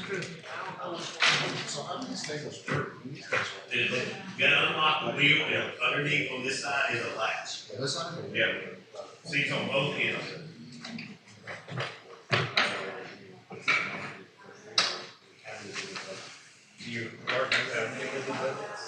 So how do these things work? You gotta unlock the wheel, and underneath on this side is a latch. This side? Yeah. Seats on both ends. You partner have any of the buttons?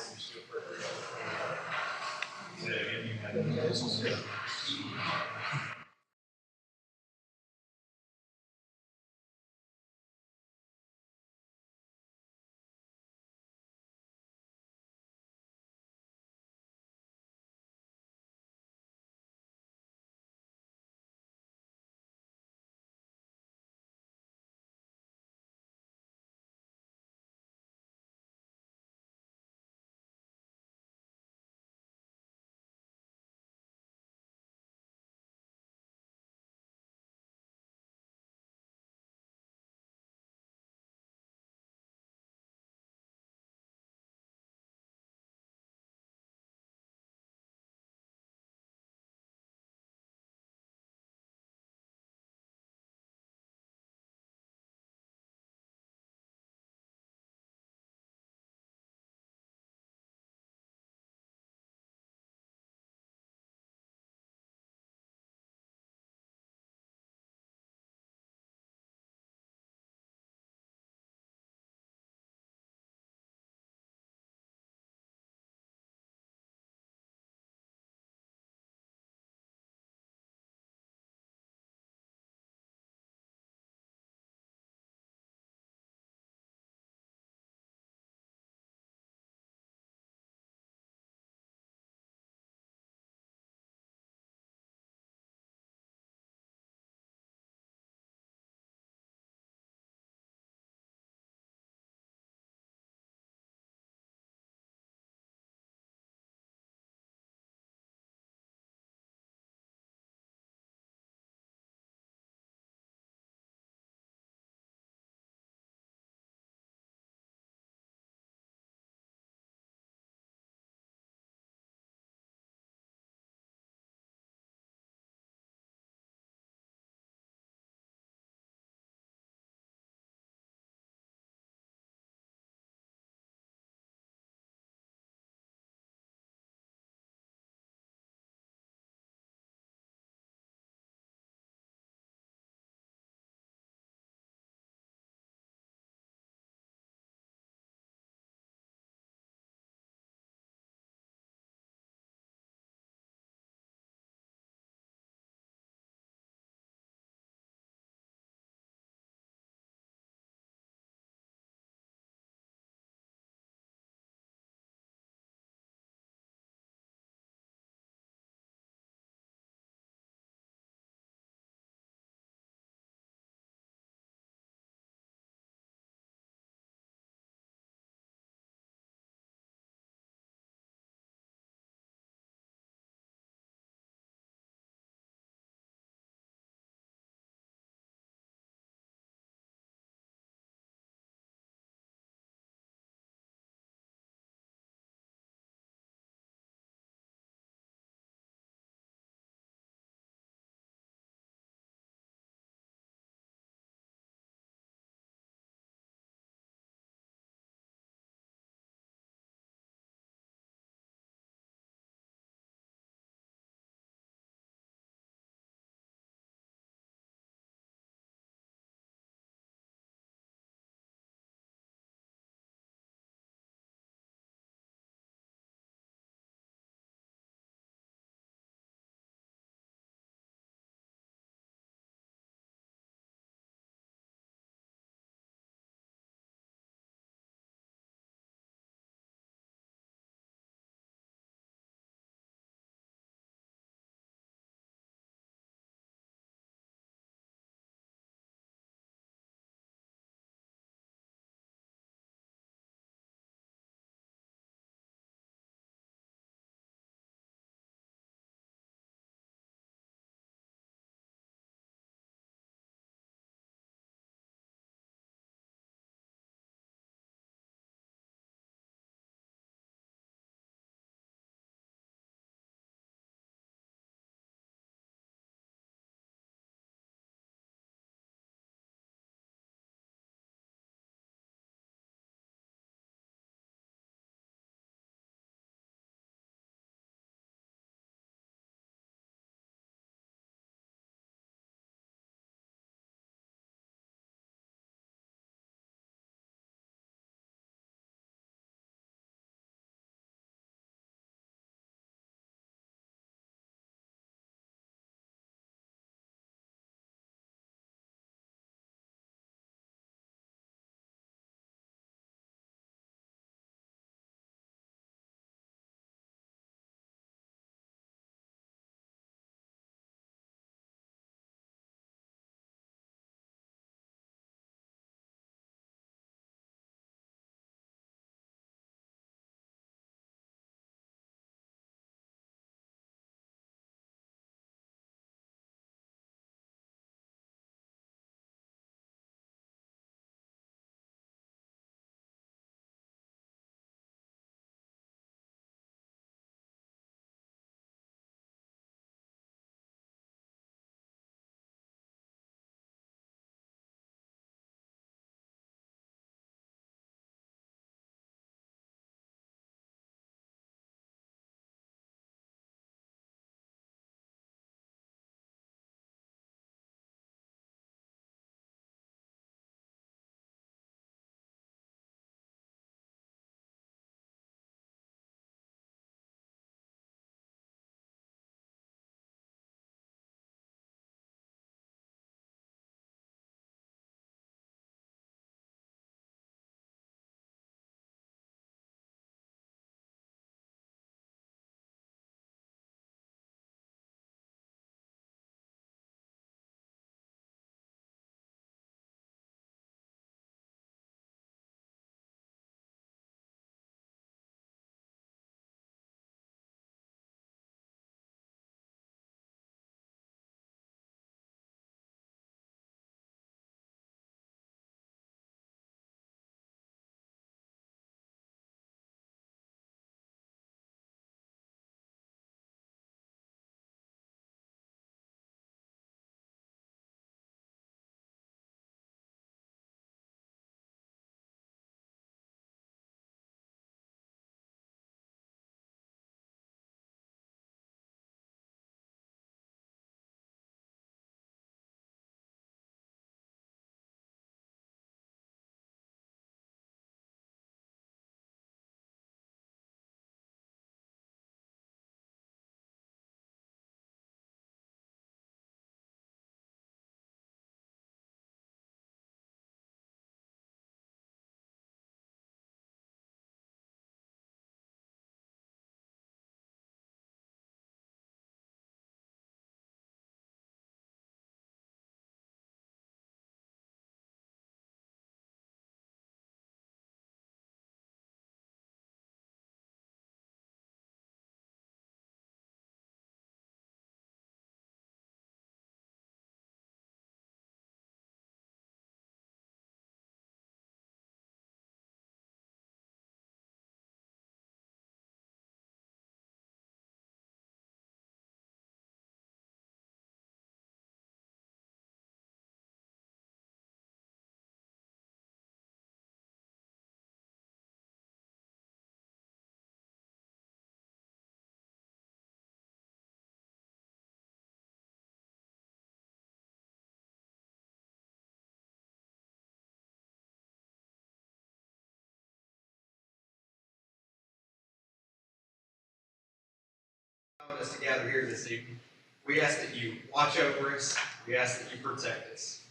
us to gather here this evening. We ask that you watch over us. We ask that you protect us.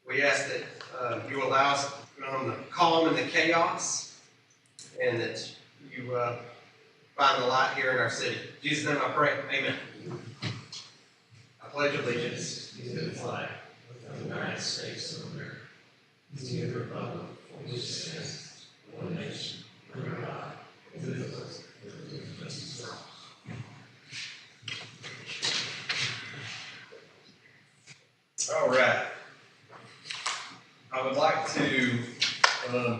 We ask that you allow us the calm and the chaos, and that you find the light here in our city. In Jesus' name I pray. Amen. I pledge allegiance to the flag of the United States of America, to the republic for which it stands, one nation, under God, indivisible, with justice for all. All right. I would like to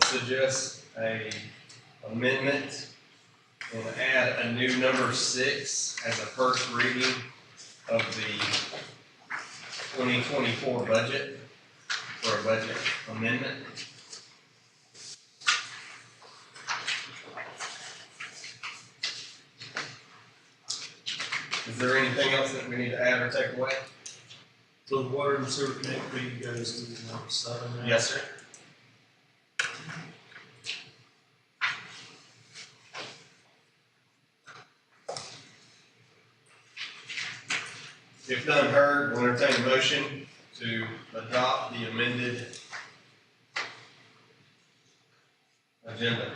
suggest an amendment and add a new number 6 as a first reading of the 2024 budget for a budget amendment. Is there anything else that we need to add or take away? So the water and sewer connect fee goes to number 7 now? Yes, sir. If none heard, we'll entertain a motion to adopt the amended agenda.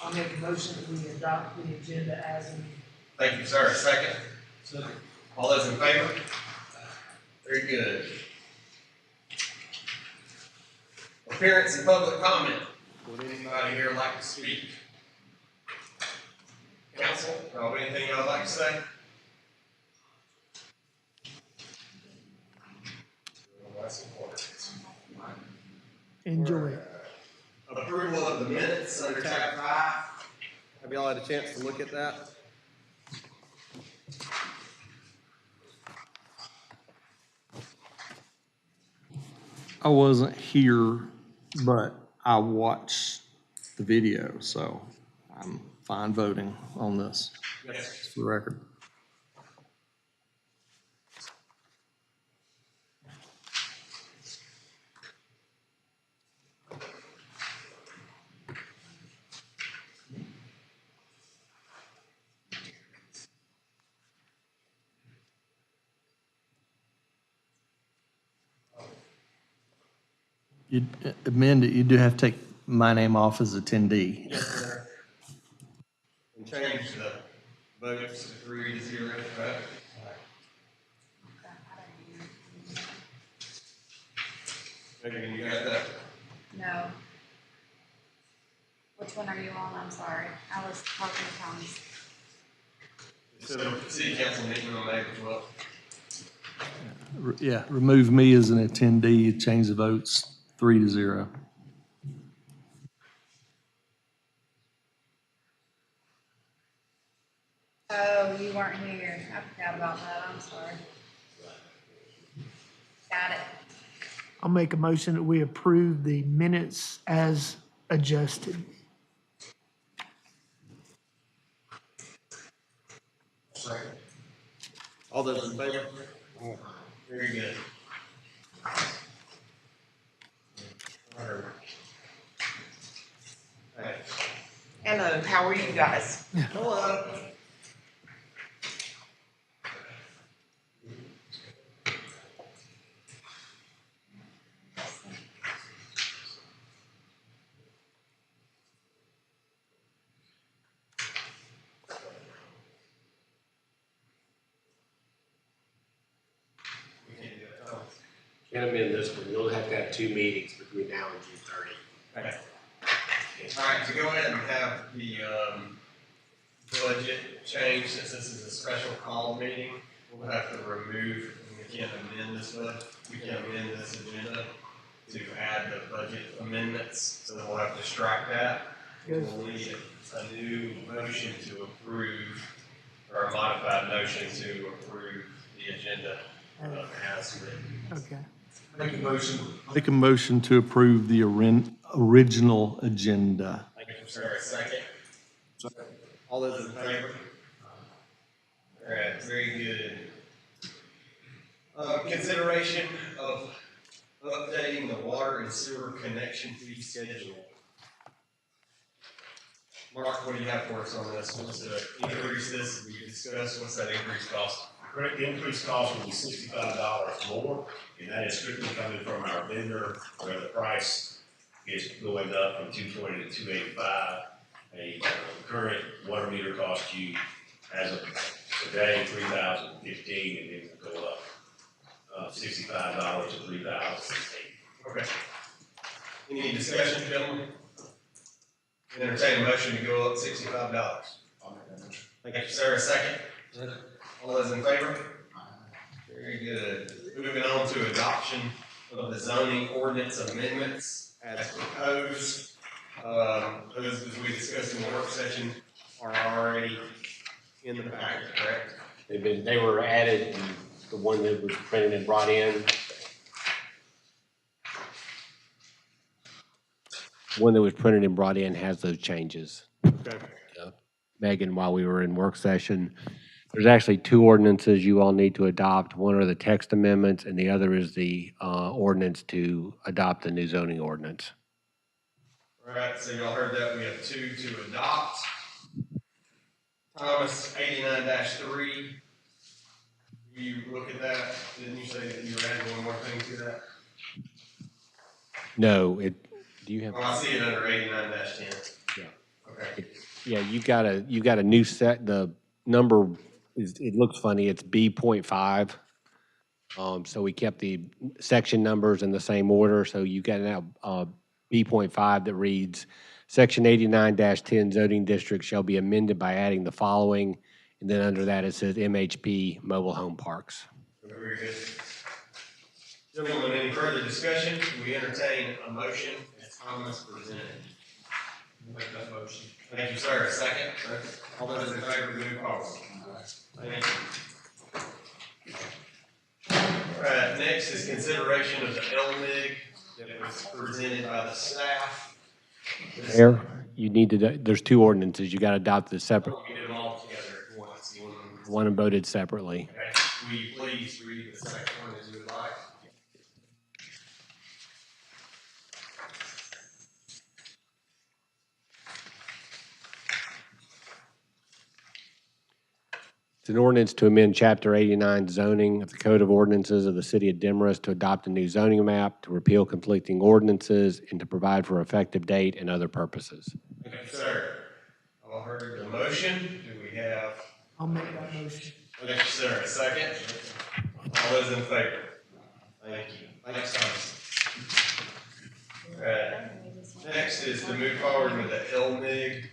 I'll make a motion that we adopt the agenda as amended. Thank you, sir. Second. Second. All those in favor? Very good. Appearance and public comment. Would anybody here like to speak? Council, anything y'all like to say? Enjoy it. Approval of the minutes under tab 5. Have y'all had a chance to look at that? I wasn't here, but I watched the video, so I'm fine voting on this, Yes. for the record. You amend it, you do have to take my name off as attendee. Yes, sir. And change the votes to 3-0, right? Megan, you got that? No. Which one are you on? I'm sorry. I was talking to Thomas. So, city council meeting on May 12th. Yeah, remove me as an attendee, change the votes 3-0. Oh, you weren't here. I forgot about that. I'm sorry. Got it. I'll make a motion that we approve the minutes as adjusted. Second. All those in favor? Very good. Hey. Hello, how are you guys? Hello. Can't amend this one, you'll have to have 2 meetings between now and June 30. Okay. All right, to go ahead and have the budget change, since this is a special call meeting, we'll have to remove, and we can't amend this agenda to add the budget amendments, so then we'll have to strike that. Yes. We'll need a new motion to approve, or a modified motion to approve the agenda as written. Okay. Make a motion. Make a motion to approve the original agenda. Thank you, sir. Second. All those in favor? All right, very good. Consideration of updating the water and sewer connection fee schedule. Mark, what do you have for us on this? What's the increase this, we discussed, what's that increase cost? Correct, the increased cost will be $65 more, and that is strictly coming from our vendor, where the price is going up from $220 to $285. A current water meter costs you, as of today, $3,015, and it will go up $65 to $3,008. Okay. Any discussion, gentlemen? Entertain a motion to go up $65. Thank you, sir. A second? All those in favor? Very good. Moving on to adoption of the zoning ordinance amendments as proposed. Those, as we discussed in the work session, are already in the packet, correct? They were added, and the one that was printed and brought in. One that was printed and brought in has those changes. Okay. Megan, while we were in work session, there's actually two ordinances you all need to adopt. One are the text amendments, and the other is the ordinance to adopt the new zoning ordinance. All right, so y'all heard that. We have two to adopt. Thomas, 89-3. You look at that, didn't you say that you were adding one more thing to that? No, do you have? Oh, I see it under 89-10. Yeah. Okay. Yeah, you got a new set, the number is, it looks funny, it's B.5. So we kept the section numbers in the same order, so you got now, B.5 that reads, Section 89-10 zoning district shall be amended by adding the following, and then under that it says MHP mobile home parks. Very good. Gentlemen, any further discussion? We entertain a motion as Thomas presented. Make that motion. Thank you, sir. A second? All those in favor, move forward. Thank you. All right, next is consideration of the LMIG that was presented by the staff. Mayor, you need to, there's two ordinances, you got to adopt the separate, We did them all together at once. one and voted separately. Okay, will you please read the second one as you would like? It's an ordinance to amend Chapter 89 zoning of the Code of Ordinances of the City of Demorest to adopt a new zoning map, to repeal conflicting ordinances, and to provide for effective date and other purposes. Thank you, sir. All heard the motion. Do we have? I'll make that motion. Thank you, sir. A second? All those in favor? Thank you. Thanks, Thomas. All right. Next is to move forward with the LMIG.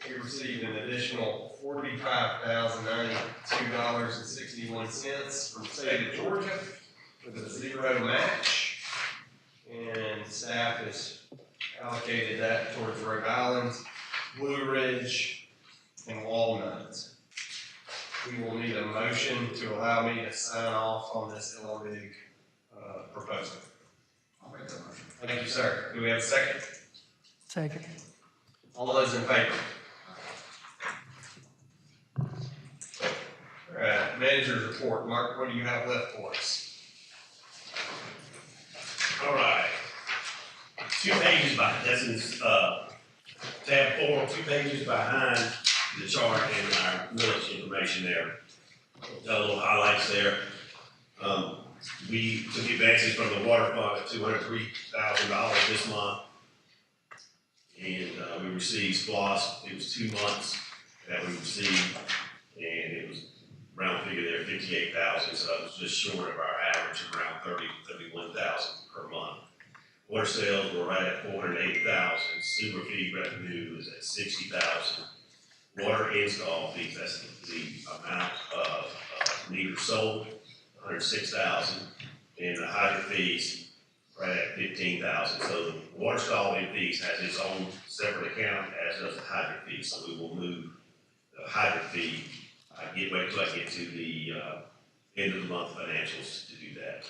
We received an additional $45,092.61 from the state of Georgia with a zero match. And staff has allocated that towards Rhode Island, Blue Ridge, and Walnut. We will need a motion to allow me to sign off on this LMIG proposal. I'll make that motion. Thank you, sir. Do we have a second? Second. All those in favor? All right, manager's report. Mark, what do you have left for us? All right. 2 pages behind, that's in, tab 4, 2 pages behind the chart and our millage information there. Got a little highlights there. We took advances from the water fund at $203,000 this month. And we received SPOS, it was 2 months that we received, and it was round figure there, 58,000, so that was just short of our average of around 30, 31,000 per month. Water sales were right at 480,000. Sewer fee revenue is at 60,000. Water install fees, that's the amount of meters sold, 106,000. And the hydrant fees right at 15,000. So the water installing fees has its own separate account, as does the hydrant fee. So we will move the hydrant fee. Wait until I get to the end of the month financials to do that.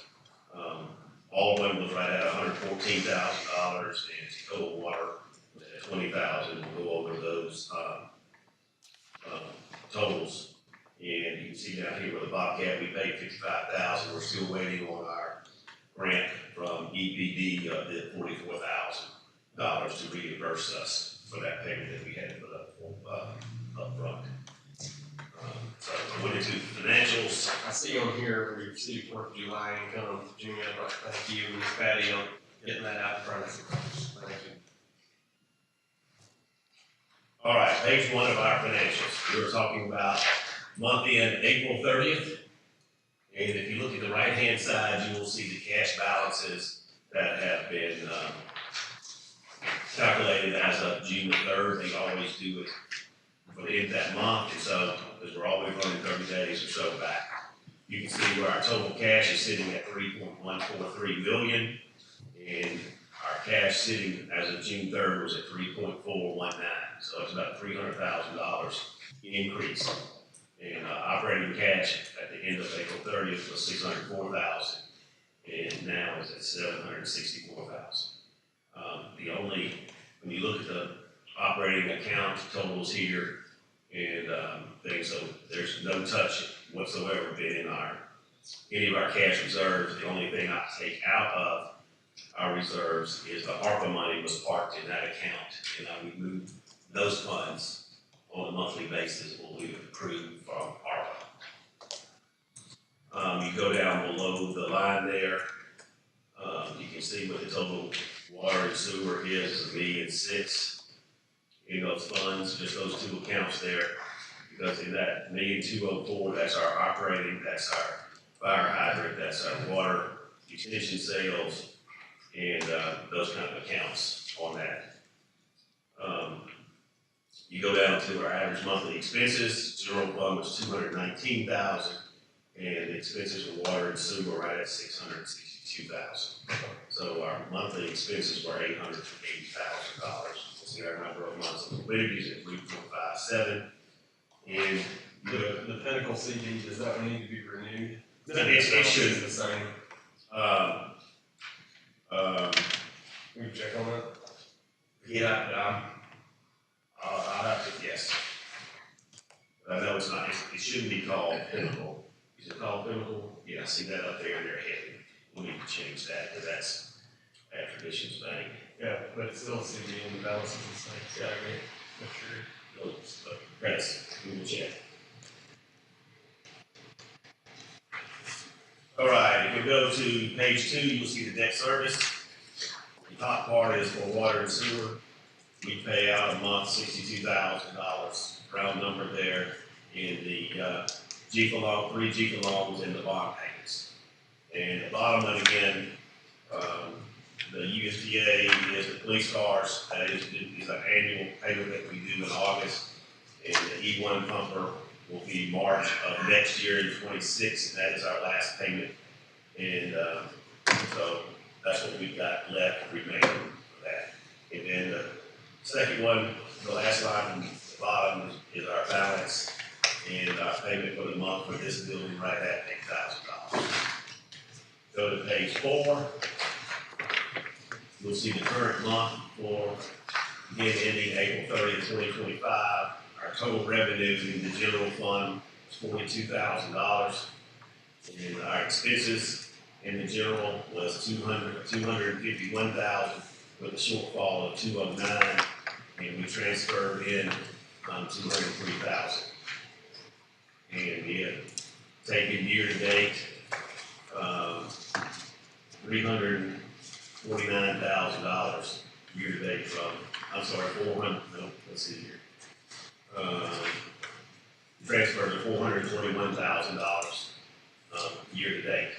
All of them was right at $114,000, and total water was at 20,000. We'll go over those totals, and you can see down here with the Bobcat, we paid $55,000. We're still waiting on our grant from EPD of the $44,000 to reimburse us for that payment that we had to put up front. So I went into financials. I see on here, we received 4th of July income, June, I'd like to thank you and Ms. Patty on getting that out in front of us. Thank you. All right, page 1 of our financials. We were talking about month end April 30th. And if you look at the right-hand side, you will see the cash balances that have been calculated as of June the 3rd. They always do it for the end of that month, and so, because we're always running 30 days or so back. You can see where our total cash is sitting at $3.143 million, and our cash sitting as of June 3rd was at $3.419, so it's about $300,000 increase. And operating cash at the end of April 30th was $604,000, and now is at $764,000. When you look at the operating account totals here and things, so there's no touch whatsoever been in any of our cash reserves. The only thing I take out of our reserves is the ARPA money was parked in that account, and we moved those funds on a monthly basis when we accrued from ARPA. You go down below the line there, you can see what the total water and sewer is, $1,000,006 in those funds, just those two accounts there. Because in that $1,204,000, that's our operating, that's our fire hydrant, that's our water extension sales, and those kind of accounts on that. You go down to our average monthly expenses. General fund was $219,000, and the expenses for water and sewer were right at $662,000. So our monthly expenses were $880,000. See our number of months of liquidity is at 3.57. And The Pinnacle CD, does that one need to be renewed? it should. It's the same. Can you check on that? Yeah, I'll have to, yes. I know it's not, it shouldn't be called Pinnacle. Is it called Pinnacle? Yeah, I see that up there in their head. We need to change that, because that's at Traditions Bank. Yeah, but it's still a CD and the balance is the same, so I mean, make sure. Oops, but that's, we will check. All right, if you go to page 2, you'll see the debt service. The top part is for water and sewer. We pay out a month $62,000, round number there, in the GFA loan, 3 GFA loans and the bond payments. And the bottom one again, the USDA is the police cars. That is an annual payment that we do in August. And the E1 pumper will be March of next year in 26, and that is our last payment. And so that's what we've got left remaining for that. And then the second one, the last line from the bottom is our balance and our payment for the month for this building right at $8,000. Go to page 4. You'll see the current month for, again, ending April 30th, 2025. Our total revenue in the general fund is $42,000. And our expenses in the general was $251,000 with a shortfall of $209,000. And we transferred in $203,000. And we have taken year to date $349,000 year to date from, I'm sorry, 400, no, let's see here. Transferred to $421,000 year to date.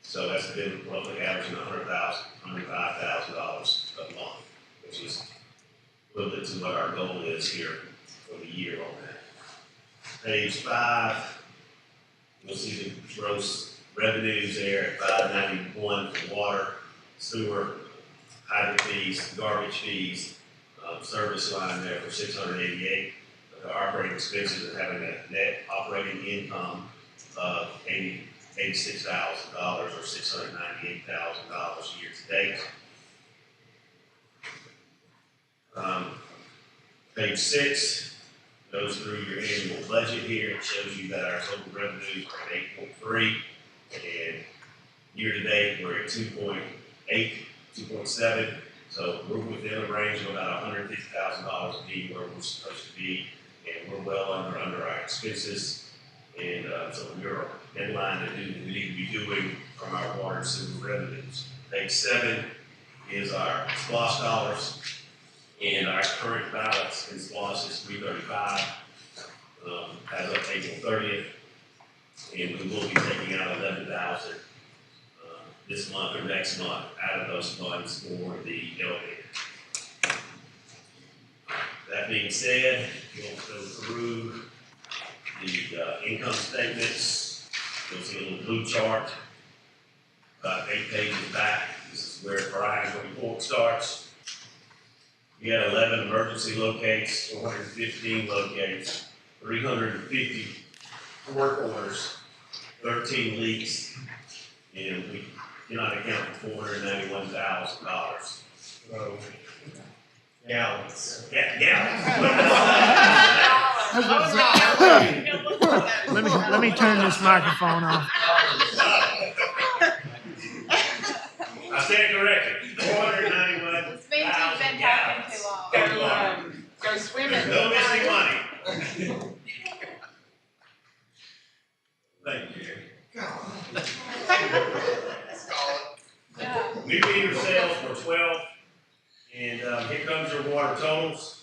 So that's been roughly averaging $105,000 a month, which is equivalent to what our goal is here for the year on that. Page 5, you'll see the gross revenues there at $591 for water, sewer, hydrant fees, garbage fees, service line there for $688. The operating expenses are having a net operating income of $86,000 or $698,000 year to date. Page 6 goes through your annual budget here. It shows you that our total revenues are at 8.3, and year to date we're at 2.8, 2.7. So So we're within a range of about $150,000 a be where we're supposed to be, and we're well under our expenses. And so we're in line to do what we need to be doing from our water and sewer revenues. Page 7 is our SPOS dollars, and our current balance in SPOS is $335 as of April 30th, and we will be taking out $11,000 this month or next month out of those funds for the elevator. That being said, we'll go through the income statements. You'll see a little blue chart, about 8 pages back. This is where Brian's report starts. We had 11 emergency locates, 415 locates, 350 work orders, 13 leaks, and we cannot account for $491,000. Gallons. Let me turn this microphone off. I stand corrected, 491,000 This means you've been talking too long. Go swimming. There's no missing money. Thank you, Jerry. Yeah. New meter sales were 12, and here comes your water totals.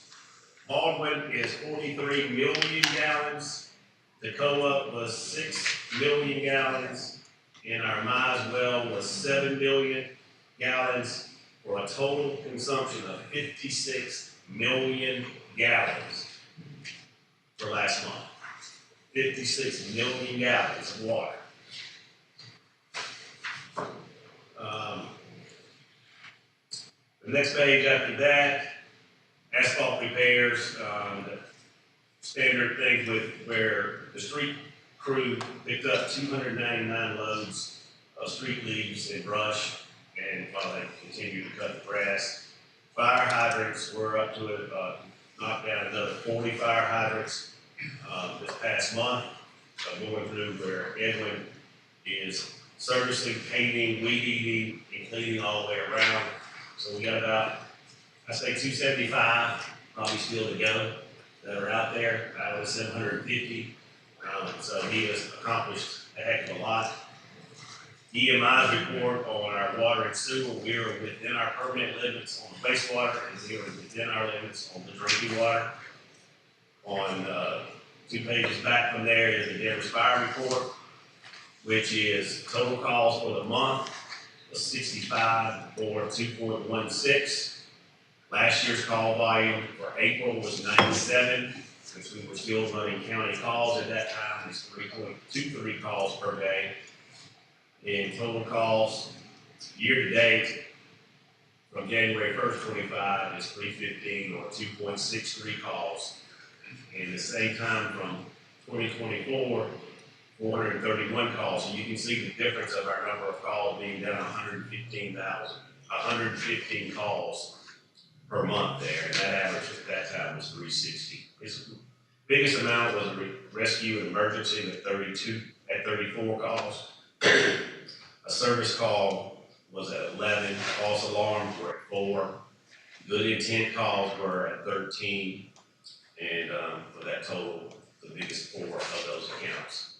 Baldwin is 43 million gallons. Toccoa was 6 million gallons, and our Mize well was 7 million gallons, for a total consumption of 56 million gallons for last month. 56 million gallons of water. The next page after that, asphalt repairs, the standard thing with where the street crew picked up 299 loads of street leaves and brush, and while they continue to cut the grass. Fire hydrants were up to it, knocked down another 40 fire hydrants this past month. Going through where Edwin is servicing, painting, weed eating, and cleaning all the way around. So we got about, I say 275, probably still together, that are out there, out of the 750. So he has accomplished a heck of a lot. EMI's report on our water and sewer, we are within our permanent limits on wastewater, and we are within our limits on the drinking water. On 2 pages back from there is the Demorest fire report, which is total calls for the month was 65 or 2.16. Last year's call volume for April was 97, since we were still running county calls at that time. It's 3.23 calls per day. In total calls, year to date, from January 1st, 25 is 315 or 2.63 calls. And the same time from 2024, 431 calls. So you can see the difference of our number of calls being down 115 calls per month there. And that average at that time was 360. His biggest amount was a rescue and emergency at 34 calls. A service call was at 11. False alarms were at 4. Good intent calls were at 13. And for that total, the biggest 4 of those accounts.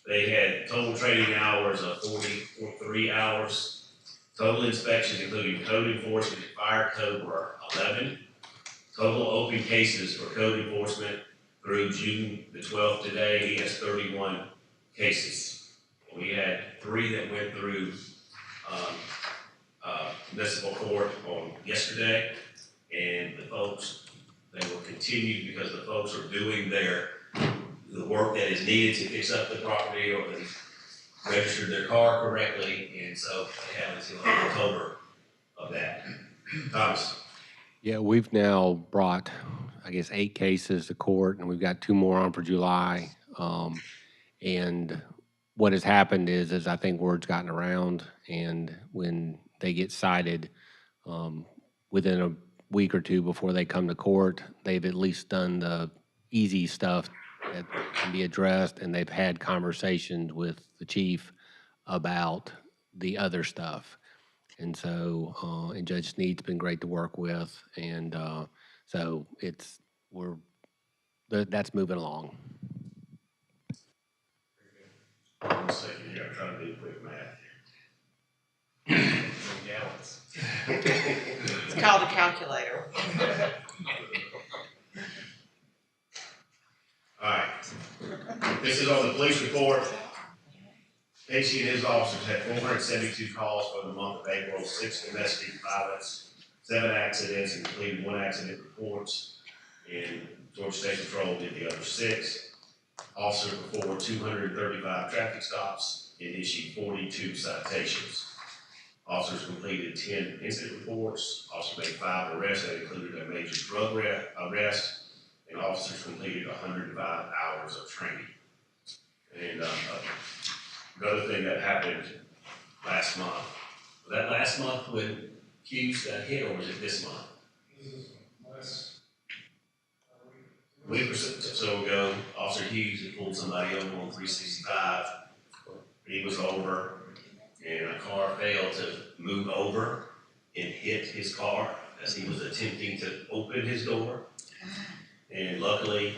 They had total trading hours of 43 hours. Total inspections, including code enforcement and fire code, were 11. Total open cases for code enforcement through June the 12th today, he has 31 cases. We had 3 that went through municipal court on yesterday, and the folks, they will continue because the folks are doing the work that is needed to fix up the property, or they registered their car correctly, and so they have until October of that. Thomas. Yeah, we've now brought, I guess, 8 cases to court, and we've got 2 more on for July. And what has happened is I think word's gotten around, and when they get cited, within a week or 2 before they come to court, they've at least done the easy stuff that can be addressed, and they've had conversations with the chief about the other stuff. And so, and Judge Sneed's been great to work with. And so that's moving along. One second here, I'm trying to do quick math Gallons. It's called a calculator. Alright, this is on the police report. Casey and his officers had 472 calls for the month of April, 6 domestic violence, 7 accidents, and completed 1 accident reports. And Georgia State Patrol did the other 6. Officers performed 235 traffic stops and issued 42 citations. Officers completed 10 incident reports. Officers made 5 arrests that included a major drug arrest, and officers completed 105 hours of training. And another thing that happened last month, was that last month when Hughes got hit, or was it this month? A week or so ago, Officer Hughes had pulled somebody over on 365. He was over, and a car failed to move over and hit his car as he was attempting to open his door. And luckily,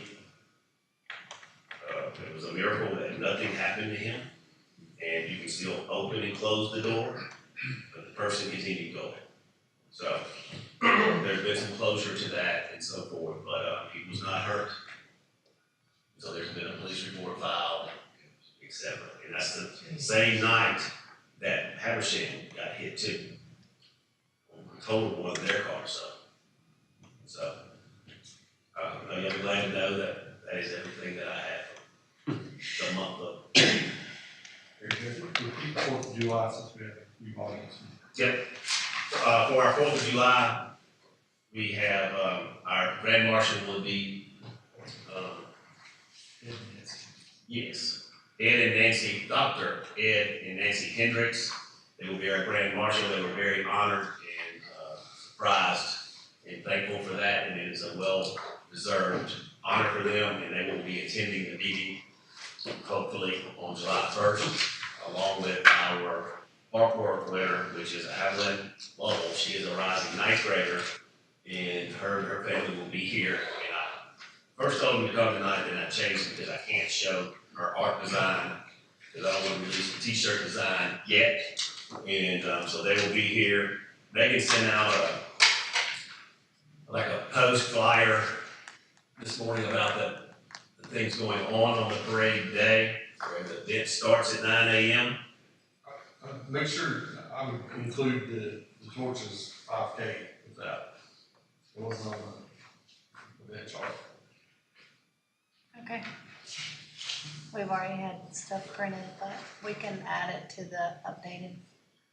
it was a miracle that nothing happened to him, and you can still open and close the door, but the person continued going. So there's been some closure to that and so forth, but he was not hurt. So there's been a police report filed, etc. And that's the same night that Habersham got hit too. Totaled one of their cars up. So you'll be glad to know that that is everything that I have for the month of. Repeat 4th of July since we have new volumes. Yep. For our 4th of July, we have our Grand Marshal will be, yes, Ed and Nancy, Dr. Ed and Nancy Hendricks. They will be our Grand Marshal. They were very honored and surprised and thankful for that, and it is a well-deserved honor for them, and they will be attending the meeting hopefully on July 1st, along with our artwork winner, which is Evelyn Lovell. She is a rising 9th grader, and her family will be here. And I first told them to come tonight, then I changed it because I can't show her art design, because I don't want to release the t-shirt design yet. And so they will be here. Megan sent out a post flyer this morning about the things going on the parade day, where the event starts at 9 a.m. Make sure I would include the torches 5K with that. It wasn't on the event chart. Okay. We've already had stuff printed, but we can add it to the updated.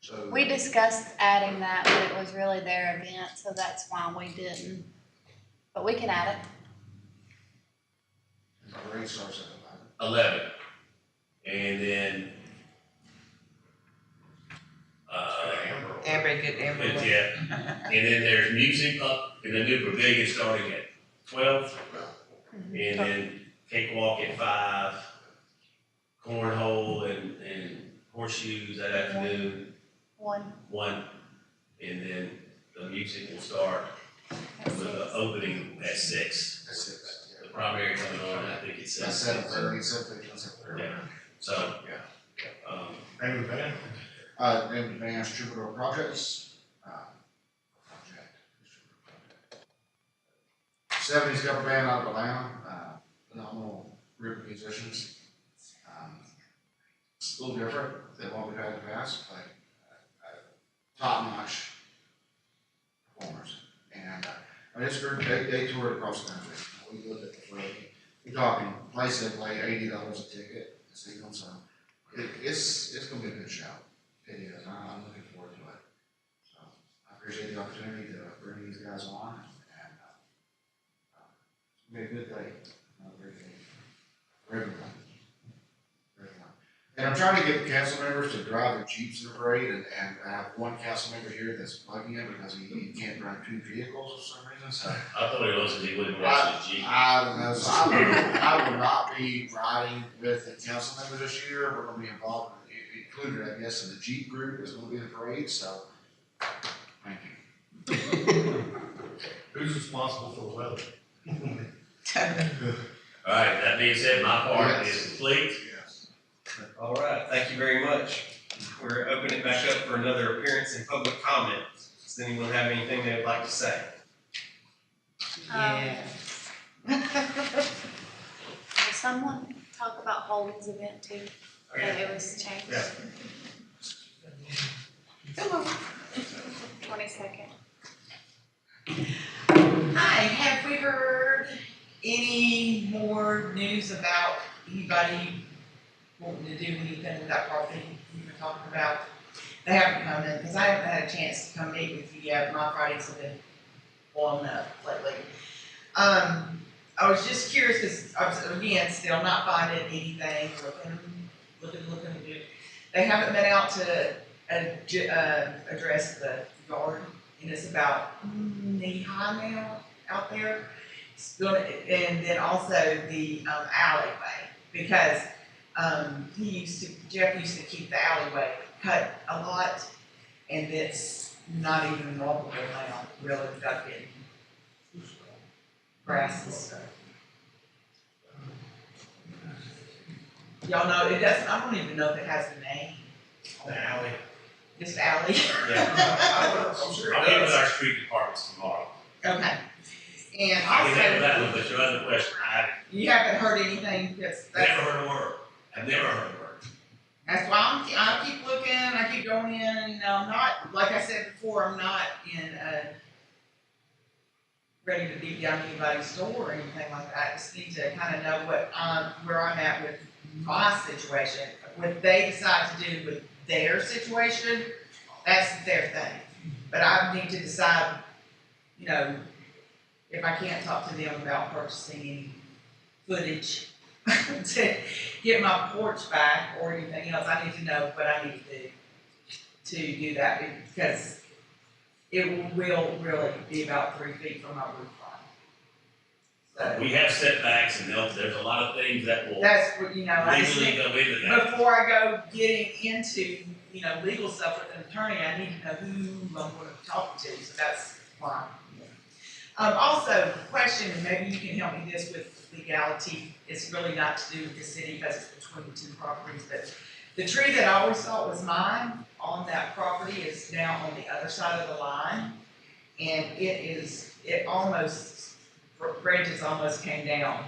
So, We discussed adding that, but it was really their event, so that's why we didn't. But we can add it. the parade starts at 11. 11. And then, Amber, good Amber. yeah, and then there's music up in the new pavilion starting at 12, and then cakewalk at 5, cornhole and horseshoes that afternoon, 1, and then the music will start with the opening at 6. That's 6. The primary coming on, I think it's That's 7:30, 7:30. Yeah. So, Name of the band? Name of the band's Troubadour Projects. Project. 70s cover band out of Atlanta. Phenomenal group of musicians. It's a little different than what we've had in the past, but top-notch performers. And this group, they toured across the country. We looked at the parade. We're talking places that play $80 a ticket to see them, so it's gonna be a good show. It is. I'm looking forward to it. So I appreciate the opportunity to bring these guys on, and it's gonna be a good day. Very good for everyone. And I'm trying to get the council members to drive their Jeeps in the parade, and I have one council member here that's bugging him because he can't drive 2 vehicles for some reason, so. I thought he was because he wouldn't watch the Jeep. I don't know, so I will not be riding with the council members this year. We're gonna be included, I guess, in the Jeep group is gonna be the parade, so Who's responsible for the weather? All right, that being said, my part Yes. is complete. Yes. All right, thank you very much. We're opening it back up for another appearance in public comment. Does anyone have anything they would like to say? Yeah. Will someone talk about Holden's event too? That it was changed? Yeah. 22nd. Hi, have we heard any more news about anybody wanting to do anything with that property we were talking about? They haven't come in, because I haven't had a chance to come meet with you yet. My Fridays have been blowing up lately. I was just curious, because I was, again, still not finding anything, looking. They haven't been out to address the yard, and it's about knee-high now out there. And then also the alleyway, because Jeff used to keep the alleyway cut a lot, and it's not even walkable now, really, without getting grass and stuff. Y'all know, it doesn't, I don't even know if it has a name, The alley. just alley. Yeah. I'm sure it I'll meet with does. our street departments tomorrow. Okay. And I can handle also, that one, but your other question, you haven't heard anything, I've never heard a word. I've never heard a word. that's why I keep looking, I keep going in, and I'm not, like I said before, I'm not in, ready to beat down anybody's door or anything like that. I just need to kind of know where I'm at with my situation. What they decide to do with their situation, that's their thing. But I need to decide, you know, if I can't talk to them about purchasing any footage to get my porch back or anything else, I need to know what I need to do that, because it will really be about 3 feet from my roof line. We have setbacks and there's a lot of things that will That's what, you know, I just legally think, go into that. before I go getting into, you know, legal stuff with an attorney, I need to know who I'm gonna talk to, so that's why. Also, question, and maybe you can help me this with legality, it's really not to do with the city because it's between the two properties, but the tree that I always thought was mine on that property is now on the other side of the line. And branches almost came down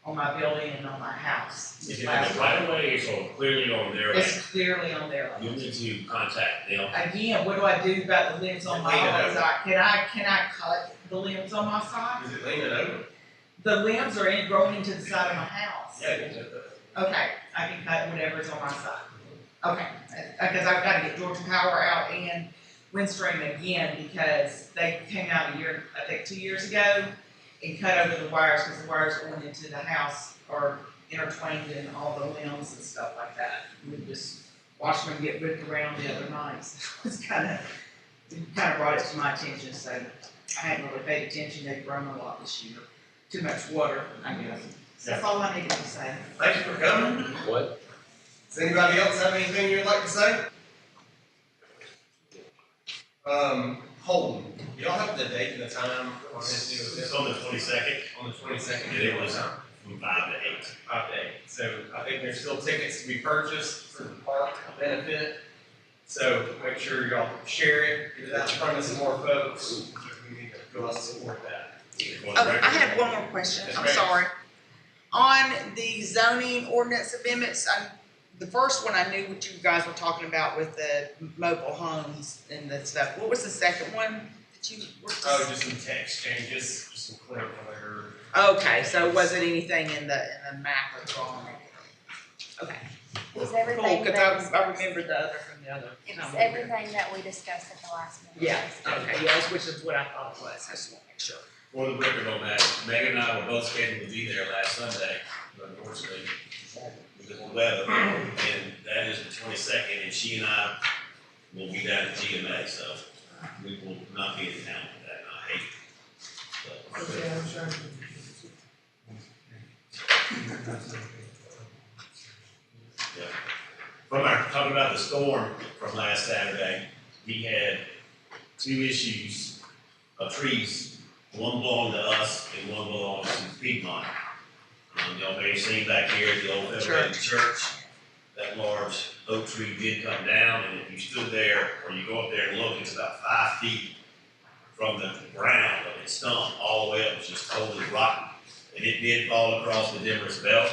on my building and on my house. Is it in the right of way, it's all clearly on their land. It's clearly on their You'll land. need to contact them. Again, what do I do about the limbs on my Lean it over. side? Can I cut the limbs on my side? Is it leaning over? The limbs are growing into the side of my house. Yeah, you can do that. Okay, I can cut whatever's on my side. Okay, because I've got to get Georgia Power out and Windstream again, because they came out 2 years ago and cut over the wires, because the wires going into the house are intertwined in all the limbs and stuff like that. We just watched them get whipped around the other night. It kind of brought it to my attention, so I hadn't really paid attention. They've grown a lot this year. Too much water, I guess. That's all I needed to say. Thank you for coming. What? Does anybody else have anything you'd like to say? Holden, you don't have the date and the time on this new It's event? on the 22nd, On the 22nd. and it was from 5 to 8. 5 to 8. So I think there's still tickets to be purchased for the park benefit. So make sure y'all share it, get it out in front of some more folks. We need to go out and support that. On the Oh, record. I have one more question, Yes, I'm ma'am. sorry. On the zoning ordinance amendments, the first one I knew what you guys were talking about with the mobile homes and the stuff. What was the second one that you were? Oh, just some text changes, just some clear. Okay, so it wasn't anything in the map or drawing? Okay, It was cool, everything because that, I remembered the other from the other. it was everything that we discussed at the last meeting. Yeah, okay, yes, which is what I thought it was, I just want to make sure. For the record on that, Megan and I were both scheduled to be there last Sunday, but unfortunately, because of the weather, and that is the 22nd, and she and I will be down at GMA, so we will not be in town for that, and I hate it. Yeah. From talking about the storm from last Saturday, we had 2 issues of trees. One belonged to us and one belonged to Piedmont. Y'all may have seen back here at the old Federated Church, that large oak tree did come down, and if you stood there, or you go up there and look, it's about 5 feet from the ground of its stump all the way up. It was just totally rotten. And it did fall across the Demorest belt,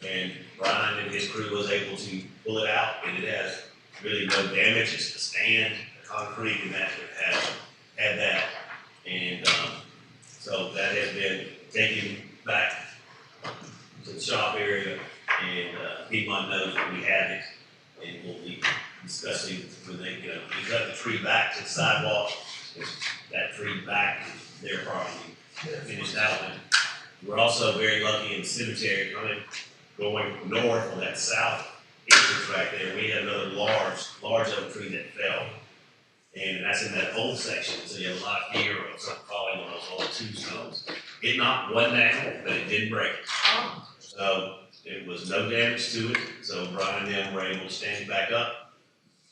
and Brian and his crew was able to pull it out, and it has really no damage. It's the stand, the concrete, and that had that. And so that has been taken back to the shop area, and Piedmont knows that we have it, and we'll be discussing when they, we cut the tree back to the sidewalk. That tree back is their property, finished that one. We're also very lucky in the cemetery going north on that south entrance right there. We had another large oak tree that fell. And that's in that old section, so you have a lot of fear of something falling on those old tombstones. It knocked one down, but it didn't break. So it was no damage to it. So Brian and them were able to stand it back up,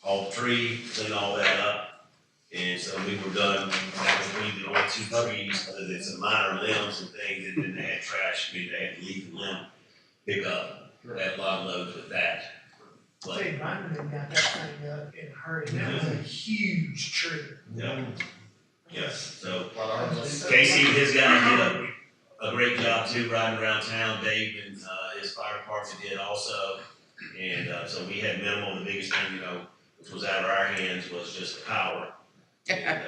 haul the tree, clean all that up. And so we were done. That was really the only 2 trees, other than some minor limbs and things, and then they had trash. I mean, they had to leave the limb, pick up, had a lot of loads with that. But, Say, Byron got that thing up in a hurry. That was a huge tree. yeah. Yes, so But ours, Casey and his guys did a great job too, riding around town. Dave and his fire department did also. And so we had minimal. The biggest thing, which was out of our hands, was just the power. And,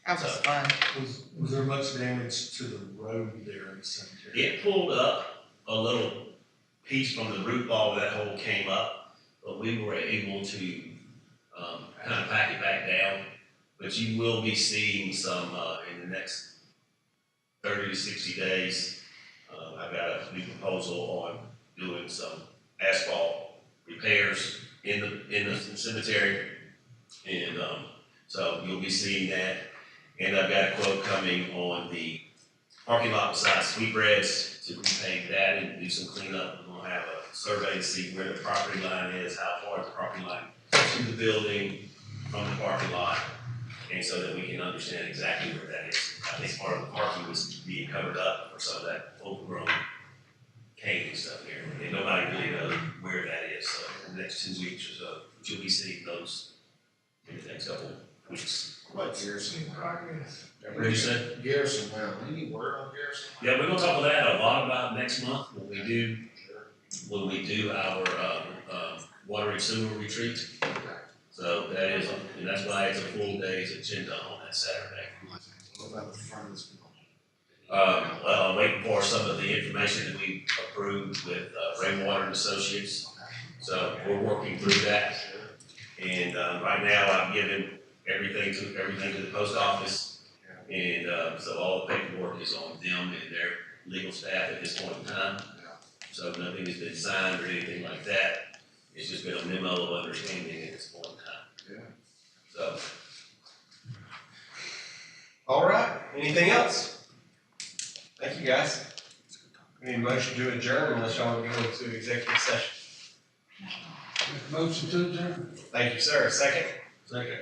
That was fun. Was there much damage to the road there in the cemetery? it pulled up a little piece from the root ball where that hole came up, but we were able to kind of pack it back down. But you will be seeing some in the next 30 to 60 days. I've got a new proposal on doing some asphalt repairs in the cemetery, and so you'll be seeing that. And I've got a quote coming on the parking lot beside Sweetbreads to repave that and do some cleanup. We're gonna have a survey to see where the property line is, how far the property line to the building from the parking lot, and so that we can understand exactly where that is. I think part of the parking was being covered up for some of that overgrown cane and stuff here, and nobody really knows where that is. So in the next 2 weeks or so, you'll be seeing those in the next couple weeks. what Garrison? In progress. What did you say? Garrison, well, any word on Garrison? Yeah, we're gonna talk about that a lot about next month when we do our water and sewer retreat. So that is, and that's why it's a full day's agenda on that Saturday. What about the front of this building? Well, I'm waiting for some of the information that we approved with Rainwater and Associates. So we're working through that. And right now I've given everything to the post office. And so all the paperwork is on them and their legal staff at this point in time. So nothing has been signed or anything like that. It's just been a memo of understanding at this point in time. Yeah. So, All right, anything else? Thank you, guys. We need a motion to adjourn unless y'all want to go into executive session. Motion to adjourn? Thank you, sir. Second? Second.